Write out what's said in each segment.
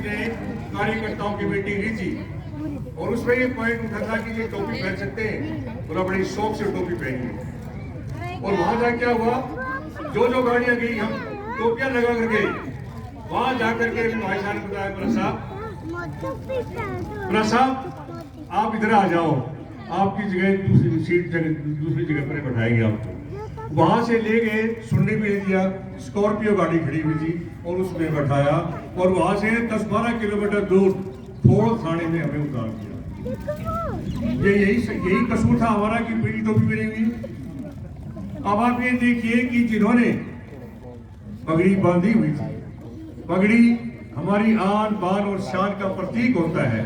ने कार्यकर्ताओं की मीटिंग ली थी और उसमें ये पॉइंट उठा था कि ये टोपी पहन सकते हैं, बोला बड़ी शौक से टोपी पहनी। और वहां जा क्या हुआ, जो गाड़ियां गई हम टोपियां लगा कर गए, वहां जाकर के भाई साहब ने बताया प्रसाद आप इधर आ जाओ, आपकी जगह दूसरी जगह पर बैठाएंगे आपको। वहां से ले गए, सुनने भी नहीं दिया, स्कॉर्पियो गाड़ी खड़ी हुई थी और उसमें बैठाया और वहां से 10-12 किलोमीटर दूर फोड़ थाने में हमें उतार दिया। यही कसूर था हमारा कि पीली टोपी पहनी हुई। अब आप ये देखिए कि जिन्होंने पगड़ी बांधी हुई थी, पगड़ी हमारी आन बान और शान का प्रतीक होता है,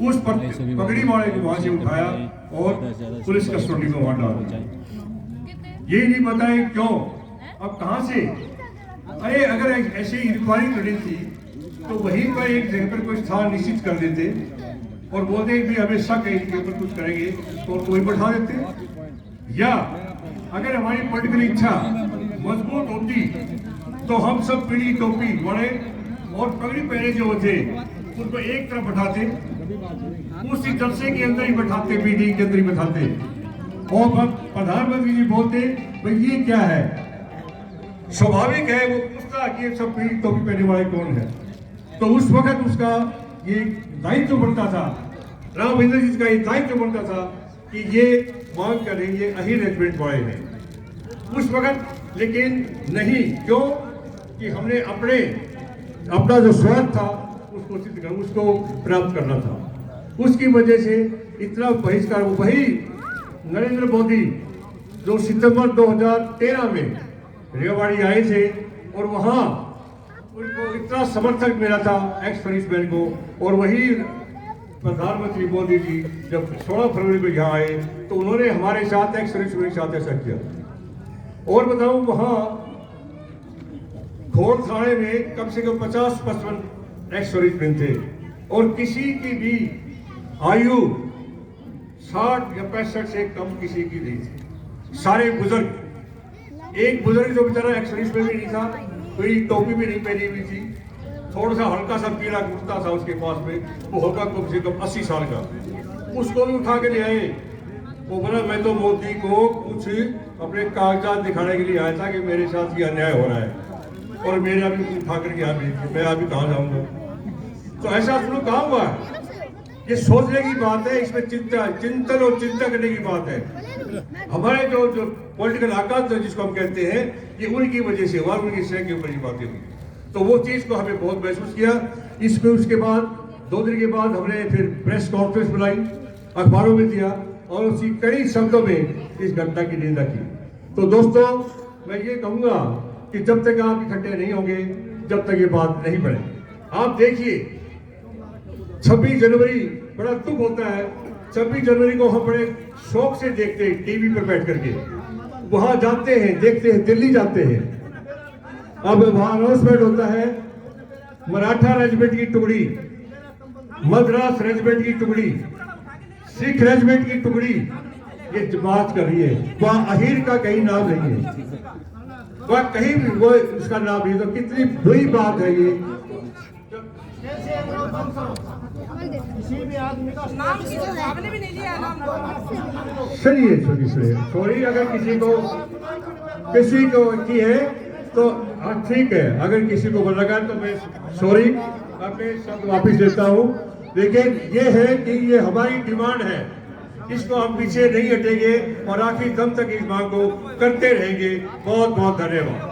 उस पगड़ी वाले को वहां से उठाया और पुलिस कस्टडी में वहां डाल दिया। ये नहीं बताए क्यों, अब कहां से। अरे अगर ऐसी इंक्वायरी करनी थी तो वहीं पर एक जगह पर कोई स्थान निश्चित कर देते और बोलते भी हमें शक है इनके ऊपर कुछ करेंगे तो कोई बैठा देते। या अगर हमारी पॉलिटिकल इच्छा मजबूत होती तो हम सब पीली टोपी वाले और पगड़ी पहने जो थे उनको एक तरफ बैठाते, उसी जलसे के अंदर ही बैठाते, मीटिंग के अंदर ही बैठाते और प्रधानमंत्री जी बोलते भाई ये क्या है। स्वाभाविक है वो पूछता कि सब पीली टोपी पहने वाले कौन है, तो उस वक्त उसका ये दायित्व बनता था, रामविंदर जी का ये दायित्व बनता था कि ये मांग करें ये अहिर रेजिमेंट वाले हैं उस वक्त। लेकिन नहीं, क्यों कि हमने अपना जो स्वार्थ था उसको सिद्ध कर, उसको प्राप्त करना था। उसकी वजह से इतना बहिष्कार, वही नरेंद्र मोदी जो सितंबर 2013 में रेवाड़ी आए थे और वहां उनको इतना समर्थन मिला था एक्स सर्विसमैन को, और वही प्रधानमंत्री मोदी जी जब 16 फरवरी को यहाँ आए तो उन्होंने हमारे साथ एक्स सर्विसमैन के साथ ऐसा किया। और बताऊं वहां घोड़ थाने में कम से कम 50-55 एक्स सर्विसमैन थे और किसी की भी आयु 60 या 65 से कम किसी की नहीं थी, सारे बुजुर्ग। एक बुजुर्ग जो बेचारा एक्स सर्विसमैन भी नहीं था, कोई टोपी भी नहीं पहनी हुई थी, थोड़ा सा हल्का सा पीला कुर्ता था उसके पास में, वो होगा कम से कम 80 साल का, उसको भी उठा के ले आए। वो बोला मैं तो मोदी को कुछ अपने कागजात दिखाने के लिए आया था कि मेरे साथ ये अन्याय हो रहा है और मेरा भी उठा करके यहाँ भेज, मैं अभी कहाँ जाऊंगा। तो ऐसा शुरू कहाँ हुआ है, ये सोचने की बात है, इसमें चिंतन और चिंता करने की बात है। हमारे जो पॉलिटिकल आकाश जिसको हम कहते हैं, ये उनकी वजह से हुआ, उनकी सह के ऊपर ये बातें हुई। तो वो चीज को हमें बहुत महसूस किया। उसके बाद 2 दिन के बाद हमने फिर प्रेस कॉन्फ्रेंस बुलाई, अखबारों में दिया और उसी कई शब्दों में इस घटना की निंदा की। तो दोस्तों मैं ये कहूंगा कि जब तक आप इकट्ठे नहीं होंगे, जब तक ये बात नहीं बढ़ेगी। आप देखिए 26 जनवरी बड़ा दुख होता है, 26 जनवरी को हम बड़े शौक से देखते हैं टीवी पर बैठ करके, वहां जाते हैं, देखते हैं, दिल्ली जाते हैं। अब वहां अनाउंसमेंट होता है मराठा रेजिमेंट की टुकड़ी, मद्रास रेजिमेंट की टुकड़ी, सिख रेजिमेंट की टुकड़ी ये बात कर रही है, वहां अहिर का कहीं नाम नहीं है, वह कहीं भी वो उसका नाम नहीं। तो कितनी बुरी बात है ये। सुनिए सॉरी, अगर किसी को की है तो ठीक है, अगर किसी को लगा तो मैं सॉरी अपने शब्द वापिस लेता हूँ। लेकिन ये है कि ये हमारी डिमांड है, इसको हम पीछे नहीं हटेंगे और आखिरी दम तक इस मांग को करते रहेंगे। बहुत बहुत धन्यवाद।